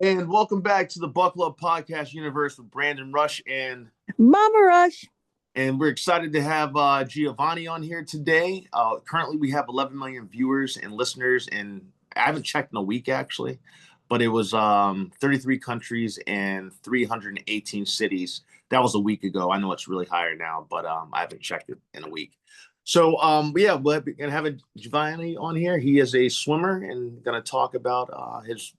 And welcome back to the Buckle Up Podcast Universe with Brandon Rush Mama Rush. and we're excited to have Giovanni on here today. Currently, we have 11 million viewers and listeners, and I haven't checked in a week actually, but it was 33 countries and 318 cities. That was a week ago. I know it's really higher now, but I haven't checked it in a week. So, we're gonna have Giovanni on here. He is a swimmer and gonna talk about his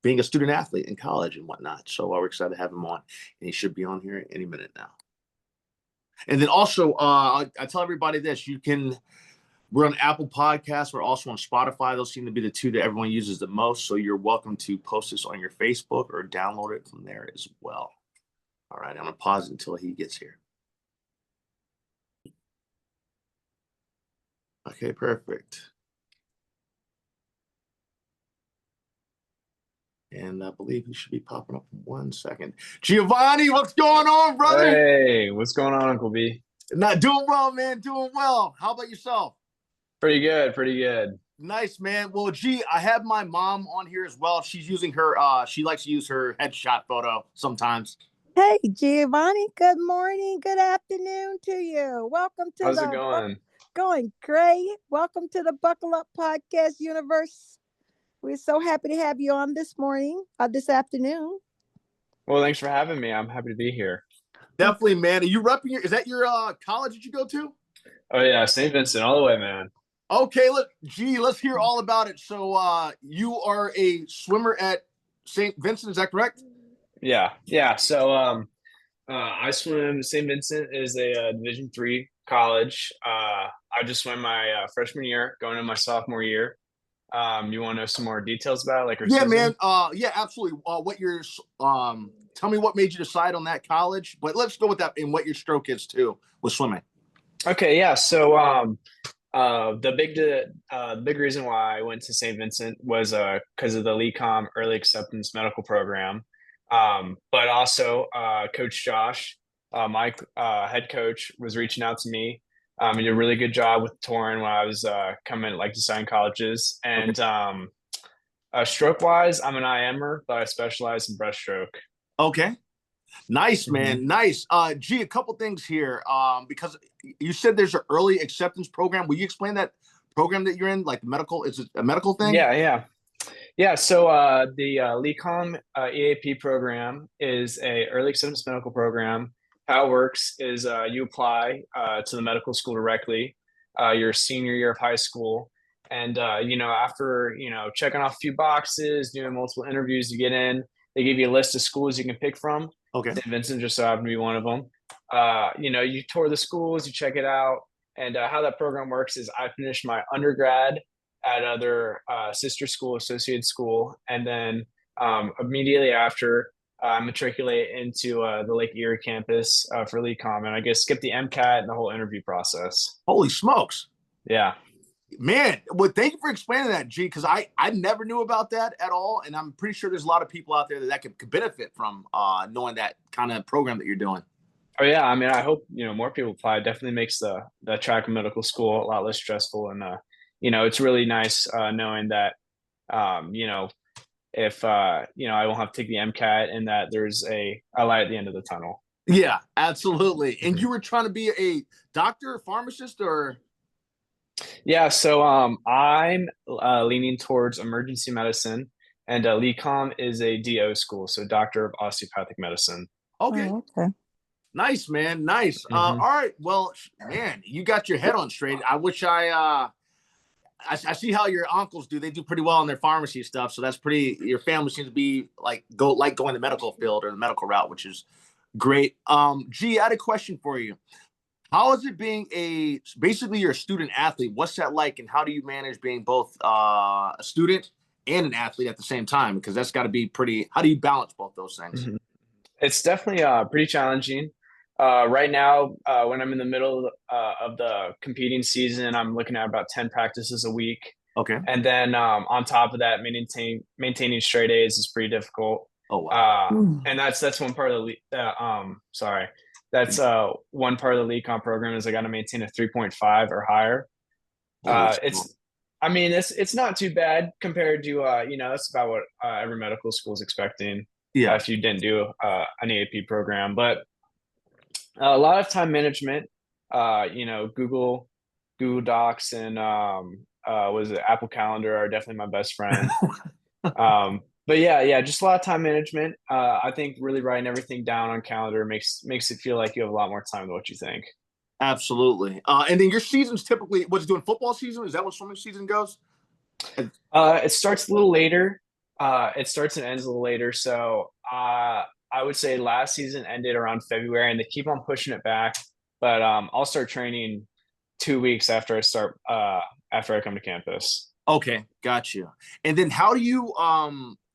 being a student athlete in college and whatnot. So we're excited to have him on, and he should be on here any minute now. And then also, I tell everybody this: we're on Apple Podcasts. We're also on Spotify. Those seem to be the two that everyone uses the most. So you're welcome to post this on your Facebook or download it from there as well. All right, I'm gonna pause it until he gets here. Okay, perfect. And I believe he should be popping up in 1 second. Giovanni, what's going on, brother? Hey, what's going on, Uncle B? Not doing well, man. Doing well. How about yourself? Pretty good, pretty good. Nice, man. Well, I have my mom on here as well. She's using her, she likes to use her headshot photo sometimes. Hey, Giovanni. Good morning. Good afternoon to you. Welcome to How's it going? Going great. Welcome to the Buckle Up Podcast Universe. We're so happy to have you on this morning, this afternoon. Well, thanks for having me. I'm happy to be here. Definitely, man. Are you repping is that your college that you go to? Oh yeah, St. Vincent all the way, man. Okay, let's hear all about it. So you are a swimmer at St. Vincent, is that correct? Yeah. So I swim. St. Vincent is a Division III college. I just swam my freshman year, going into my sophomore year. You want to know some more details about it, like our Yeah, season? man. Yeah, absolutely. Tell me what made you decide on that college, but let's go with that and what your stroke is too with swimming. Okay, yeah. So the big reason why I went to St. Vincent was because of the LECOM early acceptance medical program. But also Coach Josh, my head coach, was reaching out to me. He did a really good job with touring when I was coming like deciding colleges. And stroke wise, I'm an IMer, but I specialize in breaststroke. Okay. Nice, man. Mhm. Nice. A couple things here. Because you said there's an early acceptance program. Will you explain that program that you're in? Like the medical, is it a medical thing? Yeah. So the LECOM EAP program is a early acceptance medical program. How it works is you apply to the medical school directly your senior year of high school, and after checking off a few boxes, doing multiple interviews, you get in. They give you a list of schools you can pick from. Okay. St. Vincent just so happened to be one of them. You tour the schools, you check it out, and how that program works is I finished my undergrad at other sister school, associated school, and then immediately after, matriculate into the Lake Erie campus for LECOM, and I guess skip the MCAT and the whole interview process. Holy smokes. Yeah. Man, well, thank you for explaining that, G, because I never knew about that at all. And I'm pretty sure there's a lot of people out there that could benefit from knowing that kind of program that you're doing. Oh yeah, I mean, I hope more people apply. It definitely makes the track and medical school a lot less stressful, and it's really nice knowing that if I won't have to take the MCAT and that there's a light at the end of the tunnel. Yeah, absolutely. And you were trying to be a doctor, pharmacist, or? Yeah, so I'm leaning towards emergency medicine, and LECOM is a DO school, so Doctor of Osteopathic Medicine. Okay. Oh, okay. Nice, man. Nice. All right. Well, man, you got your head on straight. I wish I see how your uncles do. They do pretty well in their pharmacy stuff. So that's pretty, your family seems to be going the medical field or the medical route, which is great. G, I had a question for you. How is it being basically you're a student athlete? What's that like? And how do you manage being both a student and an athlete at the same time? Because that's got to be how do you balance both those things? It's definitely pretty challenging. Right now, when I'm in the middle of the competing season, I'm looking at about 10 practices a week. Okay. And then on top of that, maintaining straight A's is pretty difficult. Oh, wow. And that's one part of that's one part of the LECOM program is I got to maintain a 3.5 or higher. I I mean, it's not too bad compared to that's about what every medical school is expecting Yeah. if you didn't do an AAP program. But a lot of time management, Google Docs and was it Apple Calendar are definitely my best friend. But yeah, just a lot of time management. I think really writing everything down on calendar makes it feel like you have a lot more time than what you think. Absolutely. And then your season's typically what's doing football season? Is that what swimming season goes? It starts a little later. It starts and ends a little later. So I would say last season ended around February, and they keep on pushing it back. But I'll start training 2 weeks after I come to campus. Okay, got you. And then how do you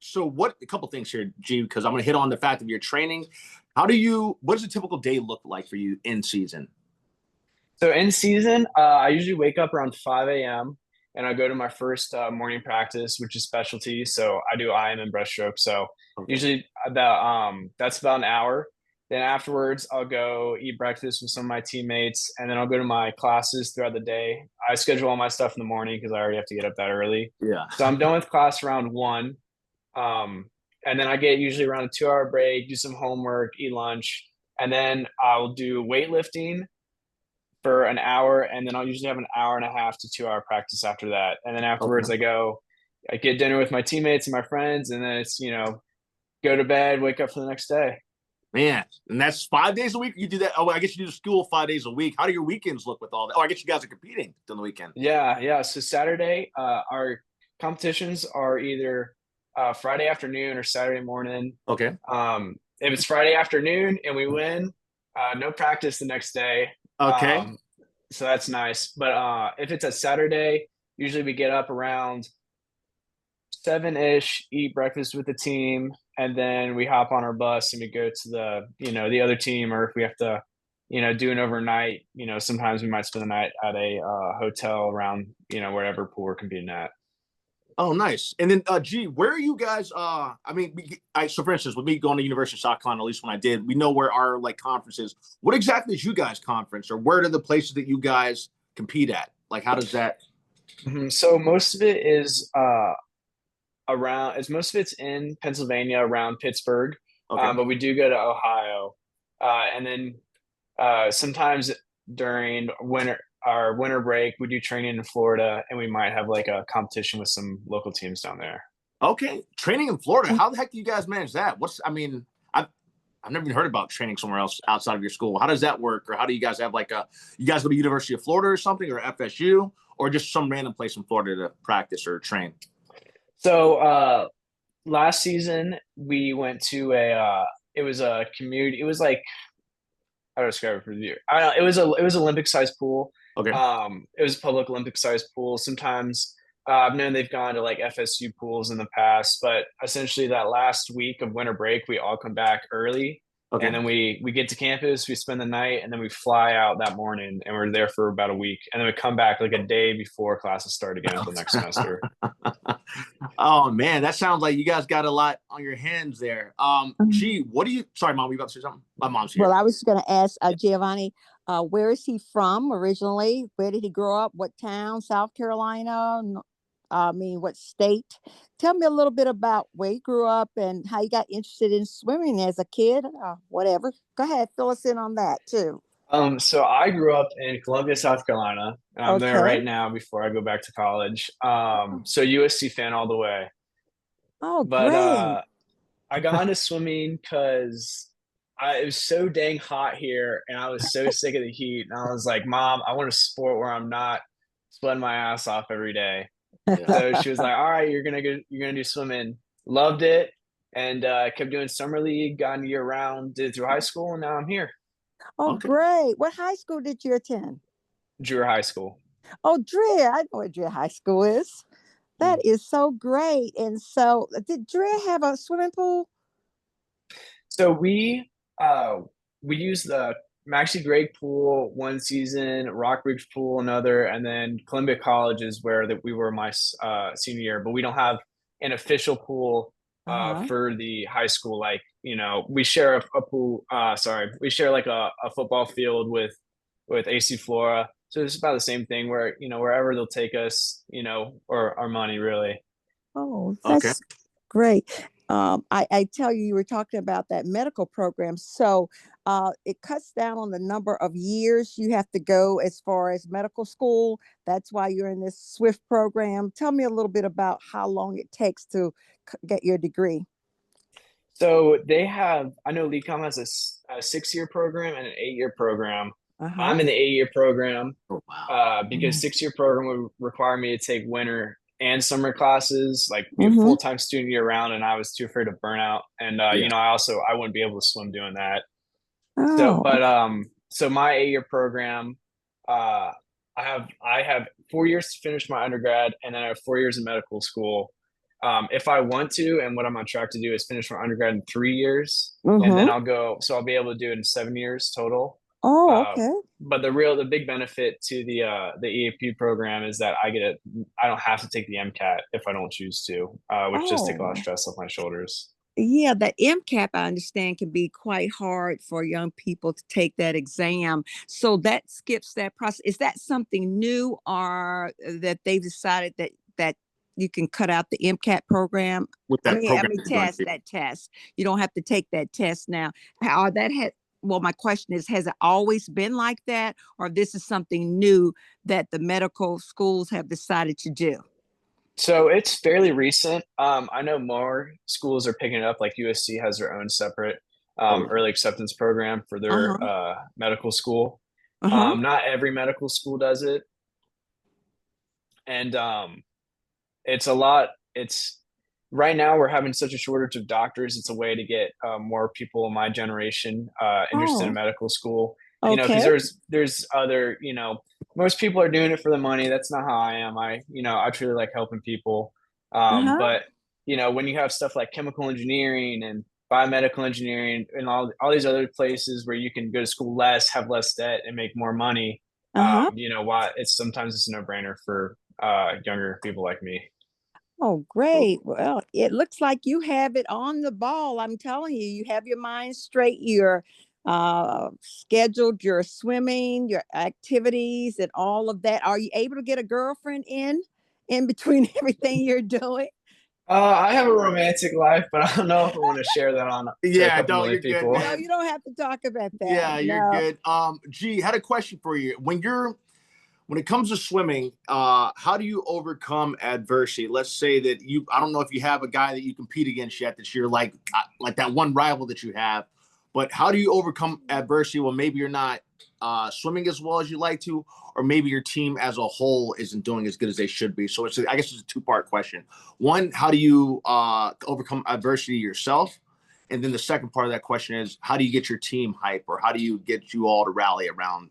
so what a couple things here, G, because I'm gonna hit on the fact of your training. What does a typical day look like for you in season? So in season, I usually wake up around 5 a.m. and I go to my first morning practice, which is specialty. So I do IM and breaststroke. So Okay. usually that's about an hour. Then afterwards, I'll go eat breakfast with some of my teammates, and then I'll go to my classes throughout the day. I schedule all my stuff in the morning because I already have to get up that early. Yeah. So I'm done with class around 1. Um, and then I get usually around a 2 hour break, do some homework, eat lunch, and then I'll do weightlifting for an hour, and then I'll usually have an hour and a half to 2 hour practice after that. And then afterwards, Okay. I get dinner with my teammates and my friends, and then it's go to bed, wake up for the next day. Man, and that's 5 days a week. You do that. Oh, I guess you do school 5 days a week. How do your weekends look with all that? Oh, I guess you guys are competing on the weekend. Yeah. So Saturday, our competitions are either Friday afternoon or Saturday morning. Okay. If it's Friday afternoon and we win, no practice the next day. Okay. So that's nice. But if it's a Saturday, usually we get up around 7-ish, eat breakfast with the team, and then we hop on our bus and we go to the other team, or if we have to do an overnight, sometimes we might spend the night at a hotel around wherever pool we're competing at. Oh, nice. And then, G, where are you guys? I mean, so for instance, with me going to University of South Carolina, at least when I did, we know where our like conference is. What exactly is you guys' conference, or where are the places that you guys compete at? Like, how does that? So most of it is most of it's in Pennsylvania around Pittsburgh, Okay. but we do go to Ohio, and then sometimes during our winter break, we do training in Florida, and we might have like a competition with some local teams down there. Okay, training in Florida. How the heck do you guys manage that? I mean, I've never even heard about training somewhere else outside of your school. How does that work? Or how do you guys have you guys go to University of Florida or something, or FSU, or just some random place in Florida to practice or train? So last season we went to it was a community. It was like, how do I describe it for you? I don't know. It was Olympic sized pool. Okay. It was a public Olympic sized pool. Sometimes I've known they've gone to like FSU pools in the past, but essentially that last week of winter break, we all come back early, Okay. and then we get to campus, we spend the night, and then we fly out that morning, and we're there for about a week, and then we come back like a day before classes start again until next semester. Oh man, that sounds like you guys got a lot on your hands there. Gee, what do you? Sorry, mom, you about to say something? My mom's here. Well, I was going to ask Giovanni, where is he from originally? Where did he grow up? What town? South Carolina? I mean, what state? Tell me a little bit about where you grew up and how you got interested in swimming as a kid, whatever. Go ahead, fill us in on that too. So I grew up in Columbia, South Carolina, and I'm there Okay. right now before I go back to college. So USC fan all the way. Oh, But great. I got into swimming because it was so dang hot here, and I was so sick of the heat. And I was like, "Mom, I want a sport where I'm not sweating my ass off every day." Yeah. So she was like, "All right, you're gonna do swimming." Loved it, and kept doing summer league, got year round, did it through high school, and now I'm here. Oh, Okay. great. What high school did you attend? Drew High School. Oh, Dreher. I know what Dreher High School is. That is so great. And so, did Dreher have a swimming pool? So we used the Maxi Gregg pool one season, Rockbridge pool another, and then Columbia College is where that we were my senior year. But we don't have an official pool Uh-huh. for the high school. Like we share a pool. Sorry, we share like a football field with AC Flora. So it's about the same thing where, wherever they'll take us, or our money really. Oh, Okay. that's great. I tell you, you were talking about that medical program. So it cuts down on the number of years you have to go as far as medical school. That's why you're in this SWIFT program. Tell me a little bit about how long it takes to get your degree. So I know LECOM has a 6-year program and an 8-year program. Uh-huh. I'm in the 8-year program Oh, wow. because 6-year program would require me to take winter and summer classes, like be a Mm-hmm. full-time student year round, and I was too afraid of burnout. And Yeah. I wouldn't be able to swim doing that. So, Oh, but so my 8-year program, uh, I have 4 years to finish my undergrad, and then I have 4 years in medical school. If I want to, and what I'm on track to do is finish my undergrad in 3 years, and then mm-hmm. I'll be able to do it in 7 years total. Oh, Uh, okay. but the big benefit to the EAP program is that I don't have to take the MCAT if I don't choose to, which does take a lot of Oh, stress off my shoulders. yeah, that MCAP I understand can be quite hard for young people to take that exam. So that skips that process. Is that something new, or that they've decided that you can cut out the MCAT program? With that I program mean you're going test to. that test. You don't have to take that test now. How that had Well, my question is, has it always been like that, or this is something new that the medical schools have decided to do? So it's fairly recent. I know more schools are picking it up. Like USC has their own separate Oh, early acceptance program for their Uh-huh. medical school. Uh-huh. Not every medical school does it, and it's a lot. It's right now we're having such a shortage of doctors. It's a way to get more people in my generation interested in Oh, medical school. Because okay. there's other, most people are doing it for the money. That's not how I am. I truly like helping people. Uh-huh. But when you have stuff like chemical engineering and biomedical engineering and all these other places where you can go to school less, have less debt, and make more money, Uh-huh. why it's a no brainer for younger people like me. Oh, great. Well, it looks like you have it on the ball. I'm telling you, you have your mind straight. You're scheduled your swimming, your activities, and all of that. Are you able to get a girlfriend in between everything you're doing? I have a romantic life, but I don't know if I want to share that on to a yeah, couple no, million you're good, people. No, man. you don't have to talk about that. Yeah, you're No. good. G, had a question for you. When it comes to swimming, how do you overcome adversity? Let's say that I don't know if you have a guy that you compete against yet that you're like that one rival that you have, but how do you overcome adversity when maybe you're not swimming as well as you like to, or maybe your team as a whole isn't doing as good as they should be? So I guess it's a two-part question. One, how do you overcome adversity yourself? And then the second part of that question is, how do you get your team hype, or how do you get you all to rally around,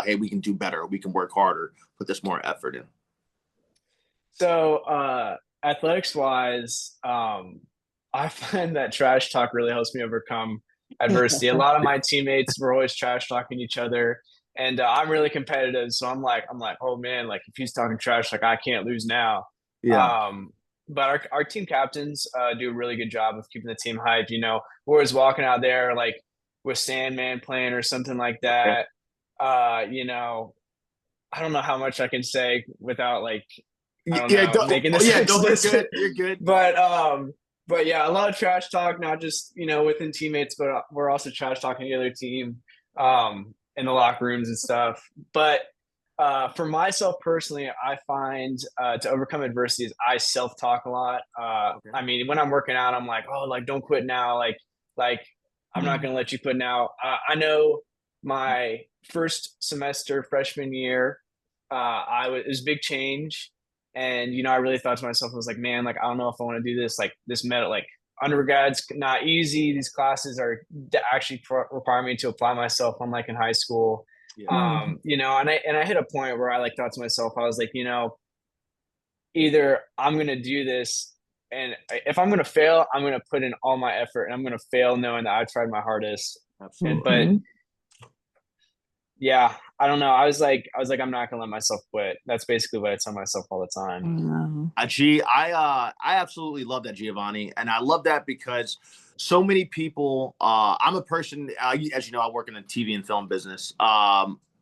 hey, we can do better, we can work harder, put this more effort in? So, athletics wise, I find that trash talk really helps me overcome adversity. A lot of my teammates were always trash talking each other, and I'm really competitive. So I'm like, oh man, like if he's talking trash, like I can't lose now. Yeah. Um, but our team captains do a really good job of keeping the team hyped. We're always walking out there like with Sandman playing or something like Okay. that. I don't know how much I can say without like I don't Yeah. know, making this Yeah. No, you're explicit. good. You're good. But yeah, a lot of trash talk, not just within teammates, but we're also trash talking the other team in the locker rooms and stuff. But for myself personally, I find to overcome adversity is I self talk a lot. Okay. I mean, when I'm working out, I'm like, oh, like don't quit now, like I'm not gonna let you quit now. I know my first semester freshman year, it was a big change, and I really thought to myself, I was like, man, like I don't know if I want to do this. Like this meta, like undergrad's not easy. These classes are actually require me to apply myself, unlike in high school. Yeah. And I hit a point where I like thought to myself, I was like, either I'm gonna do this, and if I'm gonna fail, I'm gonna put in all my effort, and I'm gonna fail knowing that I tried my hardest. But Absolutely. yeah, I don't know. I was like, I'm not gonna let myself quit. That's basically what I tell myself all the time. No. I absolutely love that, Giovanni, and I love that because so many people. I'm a person, as you know, I work in the TV and film business.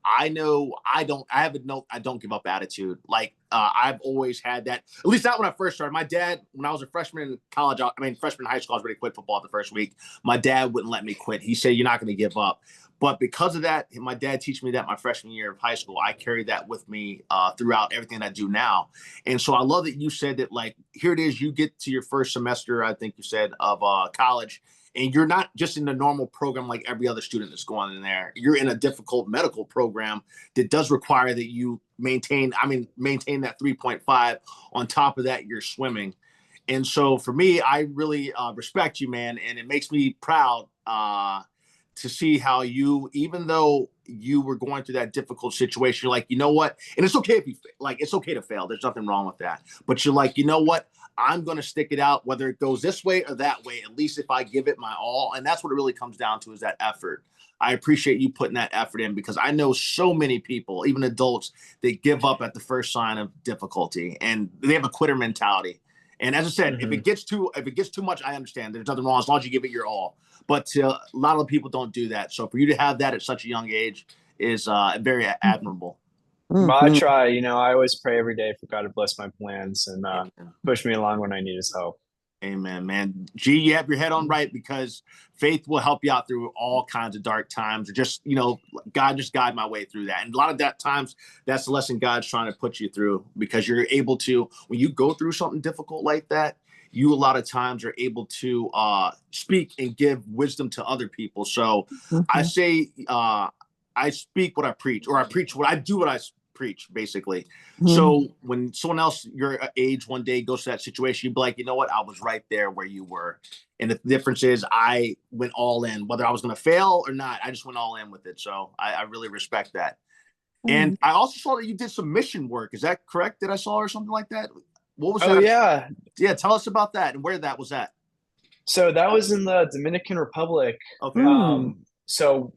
I know I have a no, I don't give up attitude. Like I've always had that, at least not when I first started. My dad, when I was a freshman in college, freshman in high school, I was ready to quit football the first week. My dad wouldn't let me quit. He said, "You're not going to give up." But because of that, my dad teach me that my freshman year of high school, I carried that with me throughout everything that I do now. And so I love that you said that, like, here it is, you get to your first semester, I think you said, of college, and you're not just in the normal program like every other student that's going in there. You're in a difficult medical program that does require that you maintain that 3.5. On top of that, you're swimming. And so for me, I really respect you, man. And it makes me proud to see how you, even though you were going through that difficult situation, you're like, you know what? And it's okay if you, like, it's okay to fail. There's nothing wrong with that. But you're like, you know what? I'm going to stick it out, whether it goes this way or that way, at least if I give it my all. And that's what it really comes down to, is that effort. I appreciate you putting that effort in, because I know so many people, even adults, that give up at the first sign of difficulty, and they have a quitter mentality. And as I said, if it gets too much, I understand. There's nothing wrong as long as you give it your all. But a lot of people don't do that. So for you to have that at such a young age is very admirable. But I try, I always pray every day for God to bless my plans and push me along when I need his help. Amen, man. G, you have your head on right, because faith will help you out through all kinds of dark times, or just, God, just guide my way through that. And a lot of that times, that's the lesson God's trying to put you through, because you're able to, when you go through something difficult like that, you a lot of times are able to speak and give wisdom to other people. So I say, I speak what I preach, or I preach what I do, what I preach, basically. So when someone else your age one day goes to that situation, you'd be like, you know what? I was right there where you were. And the difference is I went all in, whether I was going to fail or not. I just went all in with it. So I really respect that. And I also saw that you did some mission work. Is that correct? Did I saw, or something like that? What was that? Oh, yeah. Yeah. Tell us about that and where that was at. So that was in the Dominican Republic. Okay. So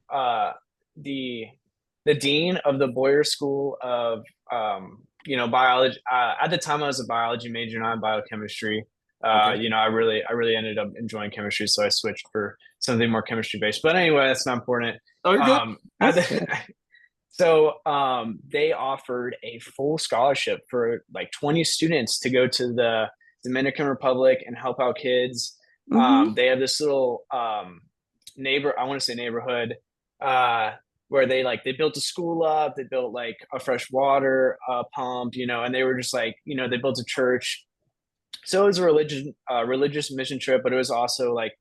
the dean of the Boyer School of biology. At the time, I was a biology major, not biochemistry. Okay. I really ended up enjoying chemistry, so I switched for something more chemistry based. But anyway, that's not important. Oh, you're good. So they offered a full scholarship for like 20 students to go to the Dominican Republic and help out kids. They have this little neighborhood where they built a school up, they built like a fresh water pump, and they were just like, they built a church. So it was a religious mission trip, but it was also like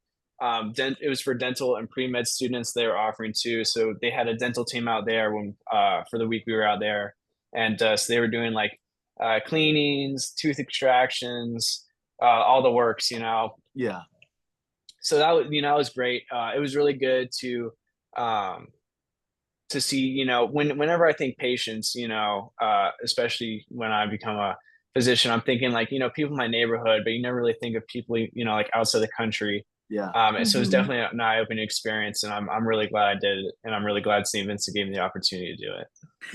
it was for dental and pre-med students they were offering too. So they had a dental team out there for the week we were out there. And so they were doing like cleanings, tooth extractions, all the works, Yeah. So that was, that was great. It was really good to see, whenever I think patients, especially when I become a physician, I'm thinking like, people in my neighborhood, but you never really think of people, like outside the country. Yeah. And so it's definitely an eye-opening experience, and I'm really glad I did it, and I'm really glad St. Vincent gave me the opportunity to do it.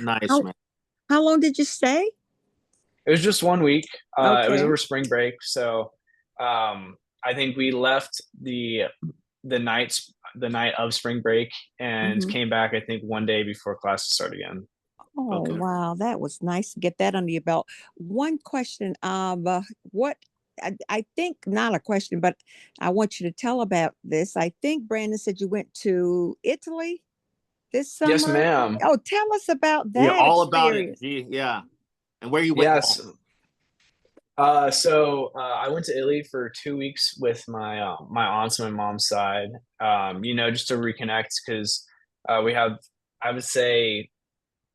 Nice, man. How long did you stay? It was just 1 week. It was Okay. over spring break, so I think we left the night of spring break and came back, I think, one day before classes start again. Oh, Okay. wow. That was nice to get that under your belt. One question, what I think, not a question, but I want you to tell about this. I think Brandon said you went to Italy this Yes, summer. ma'am. Oh, tell us about Yeah, that all about it. experience. Gee, yeah. And where you went? Yes. So I went to Italy for 2 weeks with my aunts on my mom's side. Just to reconnect, because we have, I would say,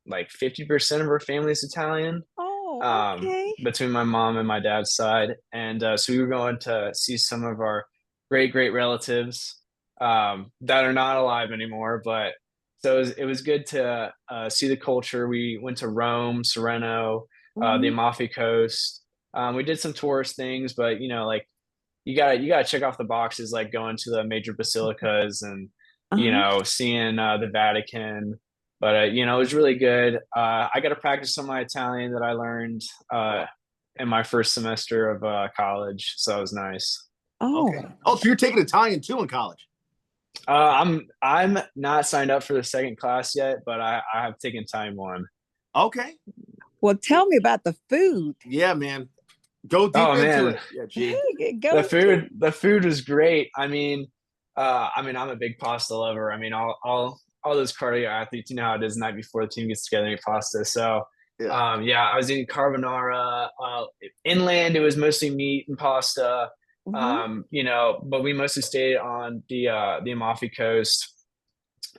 like 50% of our family is Italian, Oh, okay. between my mom and my dad's side. And so we were going to see some of our great relatives that are not alive anymore. But so it was good to see the culture. We went to Rome, Sorrento, the Mhm. Amalfi Coast. We did some tourist things, but like you gotta check off the boxes, like going to the major basilicas and Uh-huh. seeing the Vatican. But it was really good. I got to practice some of my Italian that I learned in my first semester of college, so it was nice. Oh, Okay. Oh, so you're taking Italian too in college? I'm not signed up for the second class yet, but I have taken time one. Okay. Well, tell me about the food. Yeah, man. Go deep Oh into man, it. Yeah, G. Go to. the food was great. I mean, I'm a big pasta lover. I mean, all those cardio athletes, you know how it is the night before the team gets together and eat pasta. So, Yeah. yeah, I was eating carbonara. Inland, it was mostly meat and pasta. Mhm. But we mostly stayed on the Amalfi Coast,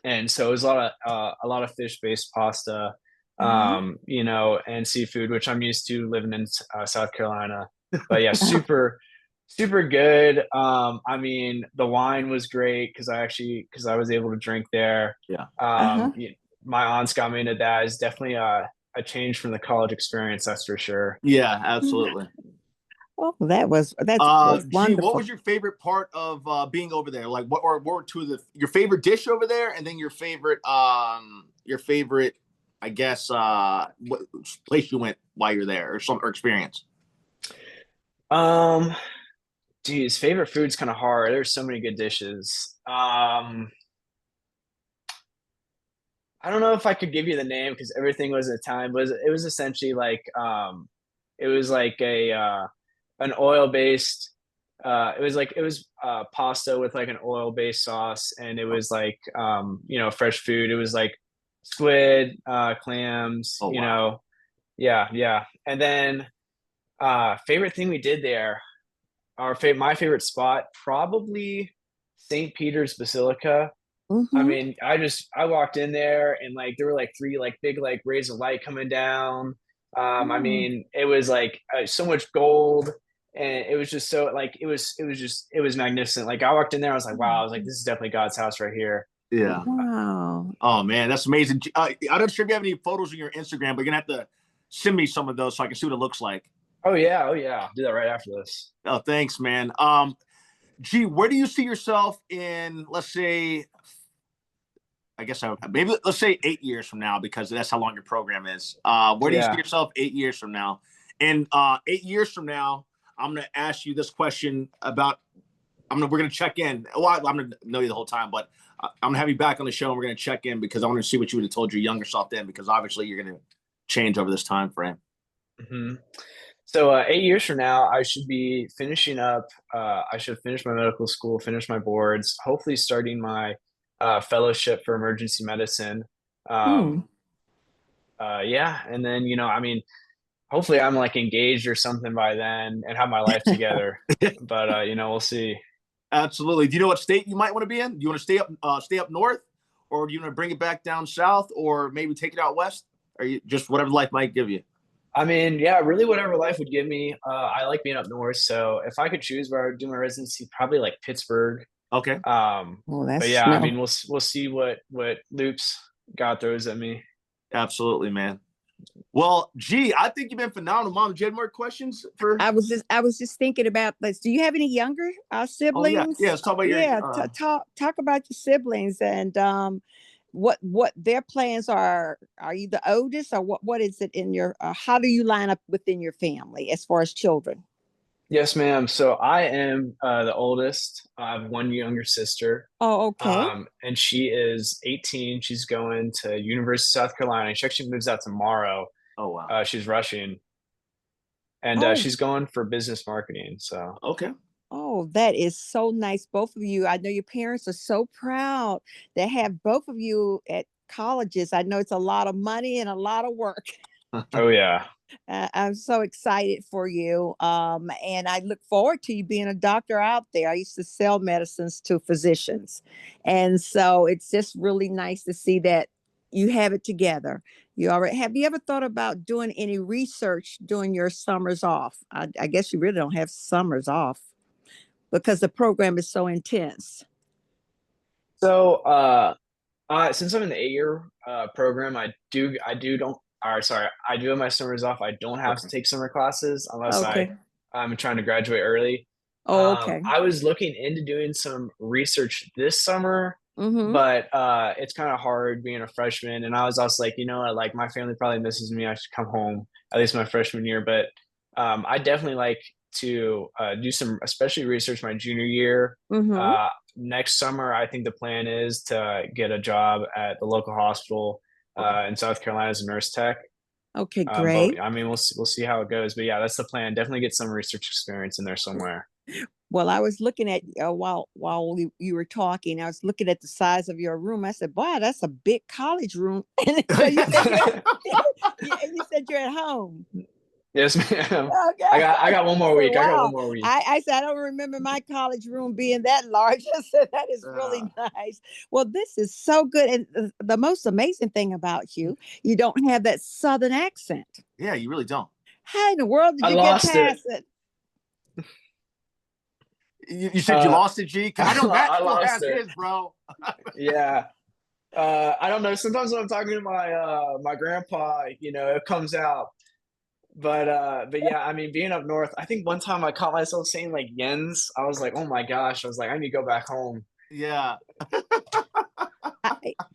and so it was a lot of fish based pasta, Uh-huh. and seafood, which I'm used to living in South Carolina. But yeah, super good. I mean, the wine was great because I was able to drink there. Yeah. Um, Uh-huh. y- my aunts got me into that. It's definitely a change from the college experience, that's for sure. Yeah, absolutely. Oh, that's G, what wonderful. was your favorite part of being over there? Like what were two of your favorite dish over there, and then your favorite, I guess, what place you went while you're there, or experience? Um, Geez, favorite food's kind of hard. There's so many good dishes. I don't know if I could give you the name because everything was Italian, but it was essentially like it was like a an oil based it was pasta with like an oil based sauce, and it Oh, was like fresh food. It was like squid, clams, oh wow. yeah, yeah. And then favorite thing we did there, my favorite spot, probably St. Peter's Basilica. I Mhm. mean, I walked in there and like there were like three like big like rays of light coming down. I Oh. mean, it was like so much gold, and it was just so like it was magnificent. Like I walked in there, I was like, wow, I was like, this is definitely God's house right here. Yeah. Wow. Oh man, that's amazing. I'm not sure if you have any photos on your Instagram, but you're gonna have to send me some of those so I can see what it looks like. Oh yeah, I'll do that right after this. Oh, thanks, man. G, where do you see yourself in, let's say, I guess maybe let's say 8 years from now, because that's how long your program is. Where do you see Yeah. yourself 8 years from now? And 8 years from now, I'm gonna ask you this question about. We're gonna check in. Well, I'm gonna know you the whole time, but I'm gonna have you back on the show, and we're gonna check in because I want to see what you would have told your younger self then, because obviously you're gonna change over this time frame. hmm So 8 years from now, I should be finishing up. I should finish my medical school, finish my boards, hopefully starting my fellowship for emergency medicine. Mm. Um, yeah, and then I mean, hopefully I'm like engaged or something by then and have my life together. But we'll see. Absolutely. Do you know what state you might want to be in? Do you want to stay up north, or do you want to bring it back down south, or maybe take it out west, or you just whatever life might give you? I mean, yeah, really, whatever life would give me. I like being up north, so if I could choose where I would do my residency, probably like Pittsburgh. Okay. Well, But that's yeah, I mean, snow. we'll see what loops God throws at me. Absolutely, man. Well, gee, I think you've been phenomenal, Mom. Do you have more questions for? I was just thinking about this. Do you have any younger Oh yeah, yeah. siblings? Let's talk about your. Yeah, talk about your siblings and what their plans are. Are you the oldest, or what is it in your? How do you line up within your family as far as children? Yes, ma'am. So I am the oldest. I have one younger sister, Oh, okay. and she is 18. She's going to University of South Carolina. She actually moves out tomorrow. Oh wow. She's rushing, and Oh, she's going for business marketing. So Okay. oh, that is so nice. Both of you. I know your parents are so proud to have both of you at colleges. I know it's a lot of money and a lot of work. oh yeah. I'm so excited for you. And I look forward to you being a doctor out there. I used to sell medicines to physicians. And so it's just really nice to see that you have it together. You already have you ever thought about doing any research during your summers off? I guess you really don't have summers off because the program is so intense. So since I'm in the 8 year program, I do don't or sorry, I do have my summers off. I don't have to Okay. take summer classes unless Okay. I'm trying to graduate early. Oh, okay. I was looking into doing some research this summer, Mm-hmm. but it's kind of hard being a freshman. And I was also like, like my family probably misses me. I should come home at least my freshman year. But I definitely like to do some, especially research my junior year. Mm-hmm. Next summer, I think the plan is to get a job at the local hospital Okay. in South Carolina as a nurse tech. Okay, But great. I mean, we'll see how it goes. But yeah, that's the plan. Definitely get some research experience in there somewhere. Well, I was looking at while you were talking, I was looking at the size of your room. I said, "Wow, that's a big college room." And so you said you said you're at home. Yes, ma'am. Okay. I got one I more said, week. I got one wow. more week. I said, I don't remember my college room being that large. I said, that is really Uh, nice. Well, this is so good. And the most amazing thing about you, you don't have that Southern accent. yeah, you really don't. How in the world did I you get lost it. past it? You said you Uh, lost it, G? I know Matt I still lost has it. his, bro. Yeah. I don't know. Sometimes when I'm talking to my grandpa, it comes out. But yeah, I mean, being up north, I think one time I caught myself saying like yens. I was like, oh my gosh. I was like, I need to go back home. Yeah.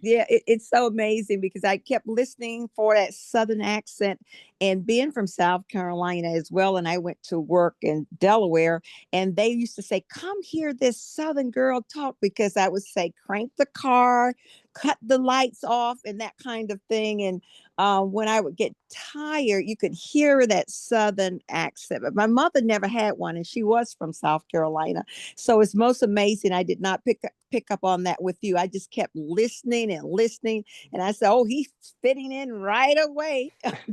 Yeah, it's so amazing because I kept listening for that Southern accent and being from South Carolina as well. And I went to work in Delaware and they used to say, "Come hear this Southern girl talk," because I would say, "Crank the car, cut the lights off," and that kind of thing. And when I would get tired, you could hear that Southern accent. But my mother never had one and she was from South Carolina. So it's most amazing. I did not pick up on that with you. I just kept listening and listening. And I said, "Oh, he's fitting in right away."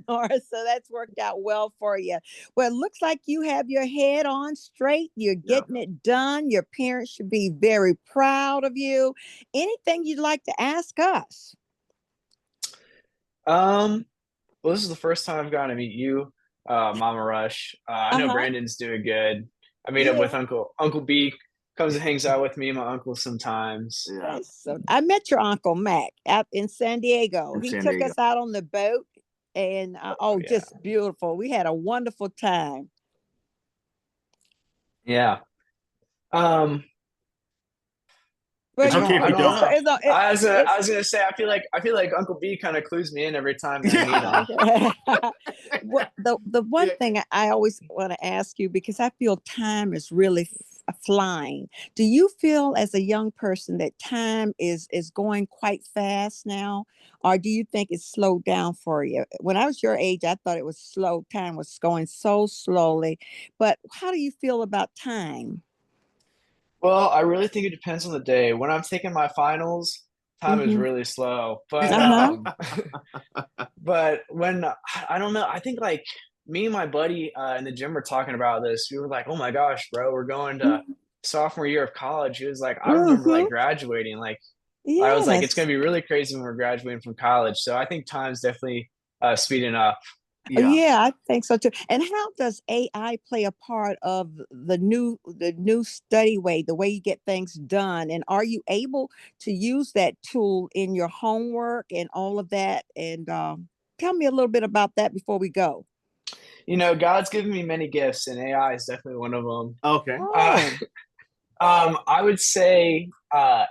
Nora. So that's worked out well for you. Well, it looks like you have your head on straight. You're Yeah. getting it done. Your parents should be very proud of you. Anything you'd like to ask us? Um, well, this is the first time I've gotten to meet you, Mama Rush. I know Uh-huh. Brandon's doing good. I meet up with Yeah. Uncle B, comes and hangs out with me and my uncle sometimes. Yeah. That's so I met your Uncle Mac out in San Diego. In He San took Diego. us out on the boat and Oh yeah. just beautiful. We had a wonderful time. Yeah. Um, Well, It's okay if I you don't it's don't. know. I it's was gonna say I feel like Uncle B kind of clues me in every time that I meet him. what the one Yeah. thing I always want to ask you because I feel time is really flying. Do you feel as a young person that time is going quite fast now, or do you think it's slowed down for you? When I was your age, I thought it was slow. Time was going so slowly, but how do you feel about time? Well, I really think it depends on the day. When I'm taking my finals, time is Mm-hmm. really slow. But Uh-huh. but when I don't know, I think like me and my buddy in the gym were talking about this. We were like, "Oh my gosh, bro, we're going to sophomore year of college." He was like, "I remember Mm-hmm. like graduating. Like I was like, it's Yes. gonna be really crazy when we're graduating from college." So I think time's definitely speeding up. Yeah. Yeah, I think so too. And how does AI play a part of the new study way, the way you get things done? And are you able to use that tool in your homework and all of that? And tell me a little bit about that before we go. God's given me many gifts, and AI is definitely one of them. Okay. Uh, Oh, I would say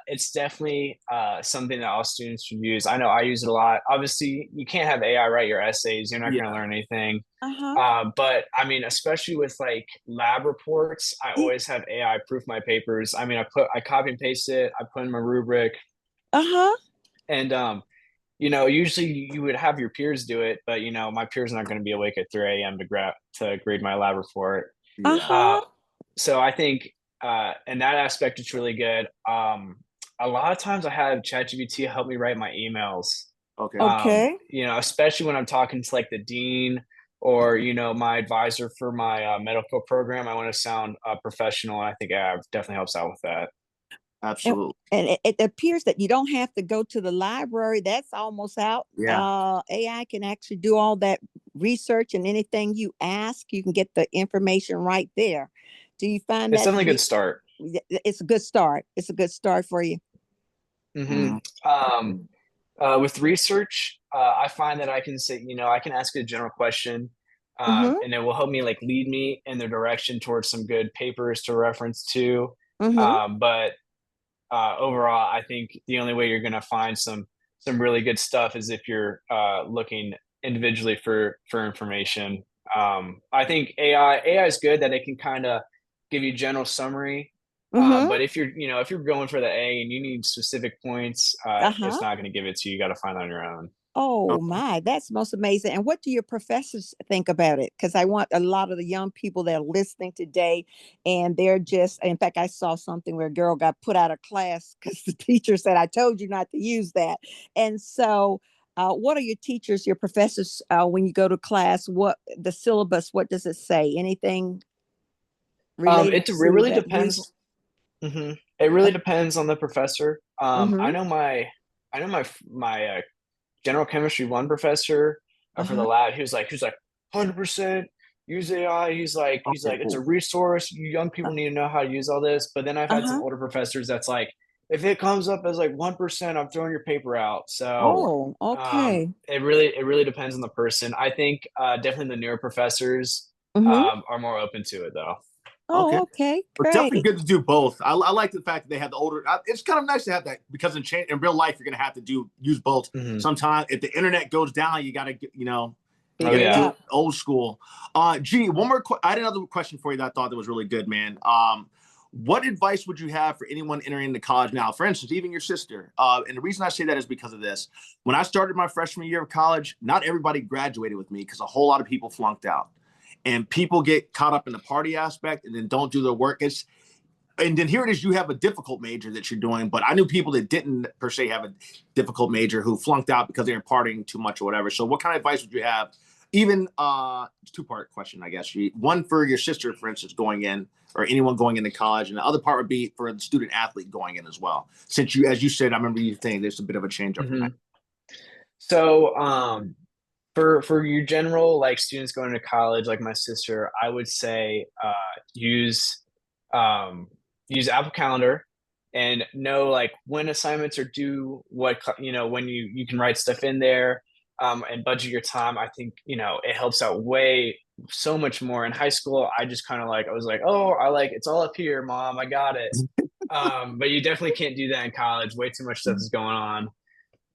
it's definitely something that all students should use. I know I use it a lot. Obviously, you can't have AI write your essays. You're not going to Yeah. learn anything. uh-huh. But I mean, especially with like lab reports, I Yeah, always have AI proof my papers. I mean, I copy and paste it. I put in my rubric, uh-huh. and usually you would have your peers do it, but my peers are not going to be awake at 3 a.m. to grade my lab report. Yeah. Uh, Uh-huh. so I think in that aspect, it's really good. A lot of times I have ChatGPT help me write my emails. Okay. Okay. Especially when I'm talking to like the dean or my advisor for my medical program. I want to sound professional, and I think definitely helps out with that. And, Absolutely. and it appears that you don't have to go to the library. That's almost out. Yeah. AI can actually do all that research and anything you ask, you can get the information right there. Do you find It's that to definitely a good be? start. It's a good start. It's a good start for you. Hmm. Mhm. With research, I find that I can say, I can ask a general question, Mm-hmm. and it will help me like lead me in the direction towards some good papers to reference to. Mm-hmm. But overall, I think the only way you're going to find some really good stuff is if you're looking individually for information. I think AI is good that it can kind of give you general summary. Mm-hmm. But if you're going for the A and you need specific points, it's Uh-huh. not going to give it to you. You got to find it on your own. Oh Okay. my, that's most amazing. And what do your professors think about it? Because I want a lot of the young people that are listening today, and they're just, in fact, I saw something where a girl got put out of class because the teacher said, I told you not to use that. And so, what are your teachers, your professors, when you go to class? What the syllabus, what does it say? Anything related It to really that depends. use? It really depends on the professor. Mm-hmm. I know my general chemistry one professor for the Uh-huh. lab. He was like 100% use AI. He's Okay, like it's a cool. resource. You young people need to know how to use all this. But then I've had some Uh-huh. older professors that's like, if it comes up as like 1%, I'm throwing your paper out. So Oh, okay. it really depends on the person. I think definitely the newer professors Mm-hmm. are more open to it though. Okay. Oh, okay. But definitely Great. good to do both. I like the fact that they have the older. It's kind of nice to have that because in real life you're gonna have to use both. Hmm. Sometimes if the internet goes down, you gotta you Oh Figure gotta it yeah. do it out. old school. One more. I had another question for you that I thought that was really good, man. What advice would you have for anyone entering into college now? For instance, even your sister. And the reason I say that is because of this. When I started my freshman year of college, not everybody graduated with me because a whole lot of people flunked out. And people get caught up in the party aspect and then don't do their work. And then here it is, you have a difficult major that you're doing, but I knew people that didn't per se have a difficult major who flunked out because they were partying too much or whatever. So what kind of advice would you have? Even two-part question, I guess. One for your sister, for instance, going in, or anyone going into college, and the other part would be for the student athlete going in as well. Since you, as you said, I remember you saying there's a bit of a change up from Hmm. that. So for your general like students going to college, like my sister, I would say use um, use Apple Calendar and know like when assignments are due, when you can write stuff in there, and budget your time. I think it helps out way so much more. In high school, I just kind of like I was like, oh, I like it's all up here, mom, I got it. But you definitely can't do that in college. Way too much stuff is going on.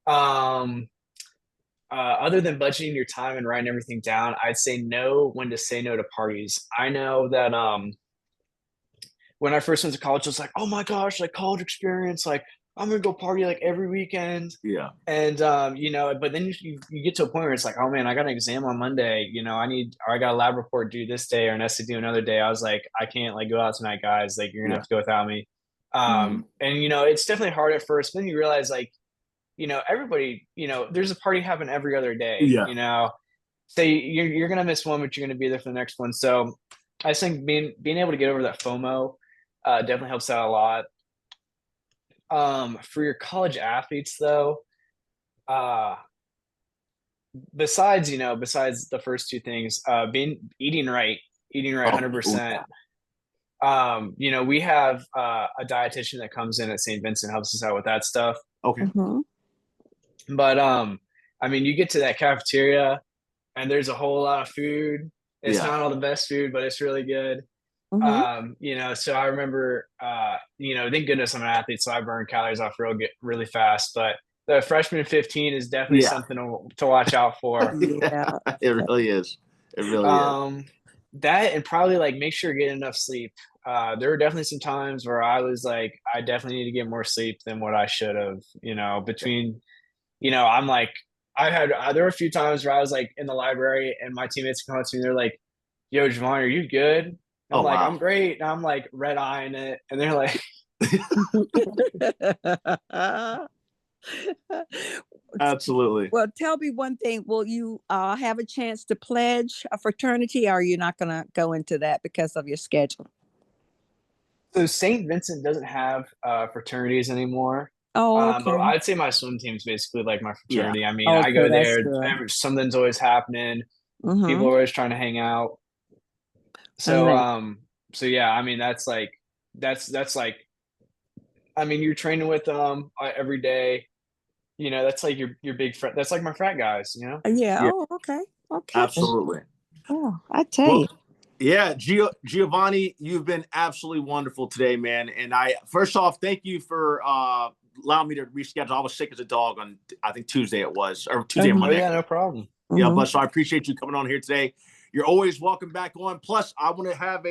Um, other than budgeting your time and writing everything down, I'd say know when to say no to parties. I know that when I first went to college, I was like, oh my gosh, like college experience, like I'm gonna go party like every weekend. Yeah. And but then you get to a point where it's like, oh man, I got an exam on Monday. I got a lab report due this day or an essay due another day. I was like, I can't like go out tonight, guys. Like you're gonna Yeah. have to go without me. Mhm. And it's definitely hard at first. Then you realize like everybody, there's a party happen every other day, Yeah. so you're gonna miss one, but you're gonna be there for the next one. So I think being able to get over that FOMO definitely helps out a lot. For your college athletes though, uh, besides the first two things, being eating right Oh, oh, 100%. We have a dietitian that comes in at St. Vincent, helps us out with that stuff. okay. Mhm. But I mean, you get to that cafeteria and there's a whole lot of food. It's Yeah. not all the best food, but it's really good. Mhm. So I remember, thank goodness I'm an athlete, so I burn calories off really fast. But the freshman 15 is definitely Yeah. something to watch out for. Yeah. It really is. It really is. Um, that and probably like make sure you get enough sleep. There were definitely some times where I was like, I definitely need to get more sleep than what I should have. I'm like, there were a few times where I was like in the library and my teammates come up to me, they're like, "Yo, Giovanni, are you good?" And I'm Oh like, wow. "I'm great." And I'm like red eyeing it, and they're like, Absolutely. Well, tell me one thing. Will you have a chance to pledge a fraternity, or are you not going to go into that because of your schedule? "So St. Vincent doesn't have fraternities anymore." Oh, But okay. I'd say my swim team's basically like my Yeah. fraternity. I mean, I Okay, go that's there, good. something's always happening. People Mm-hmm. are always trying to hang out. All So, right. yeah, I mean, that's like, I mean, you're training with them every day. That's like your big friend. That's like my frat guys. Yeah. Yeah. Oh, okay. Okay. Absolutely. Oh, I tell Well, you. yeah, Giovanni, you've been absolutely wonderful today, man. And I first off, thank you for allowing me to reschedule. I was sick as a dog on I think Tuesday it was, or Tuesday or Oh Monday. yeah, no problem. Yeah, Mm-hmm. but so I appreciate you coming on here today. you're always welcome back on. Plus, I want to have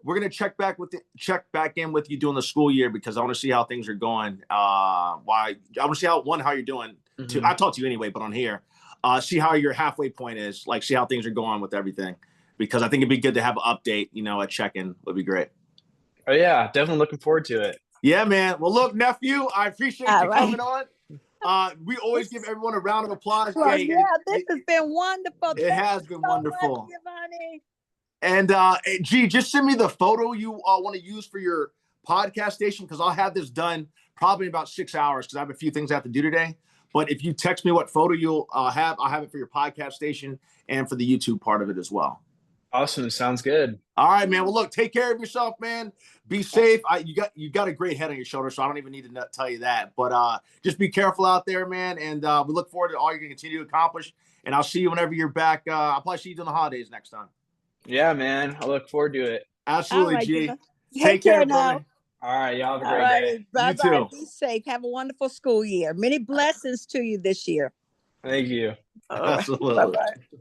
we're gonna check back in with you during the school year because I want to see how things are going. I want to see how you're doing. Mhm. I talk to you anyway, but on here, see how your halfway point is, like see how things are going with everything. Because I think it'd be good to have an update, a check-in would be great. Oh yeah, definitely looking forward to it. Yeah, man. Well, look, nephew, I appreciate All you right. coming on. We always give everyone a round of applause. Well, Hey, yeah, this has been wonderful. it Thank has you been so wonderful. much, Giovanni. And G, just send me the photo you want to use for your podcast station because I'll have this done probably in about 6 hours because I have a few things I have to do today. But if you text me what photo you'll have, I'll have it for your podcast station and for the YouTube part of it as well. Awesome. Sounds good. All right, man. Well, look, take care of yourself, man. Be safe. You got a great head on your shoulder, so I don't even need to tell you that. But just be careful out there, man. And we look forward to all you're going to continue to accomplish. And I'll see you whenever you're back. I'll probably see you during the holidays next time. Yeah, man. I look forward to it. Absolutely, All right, G. Giovanni. Take care now. brother. All right. Y'all have a All great right. day. Bye-bye. You too. Be safe. Have a wonderful school year. Many blessings to you this year. Thank you. All right. Absolutely. Bye-bye.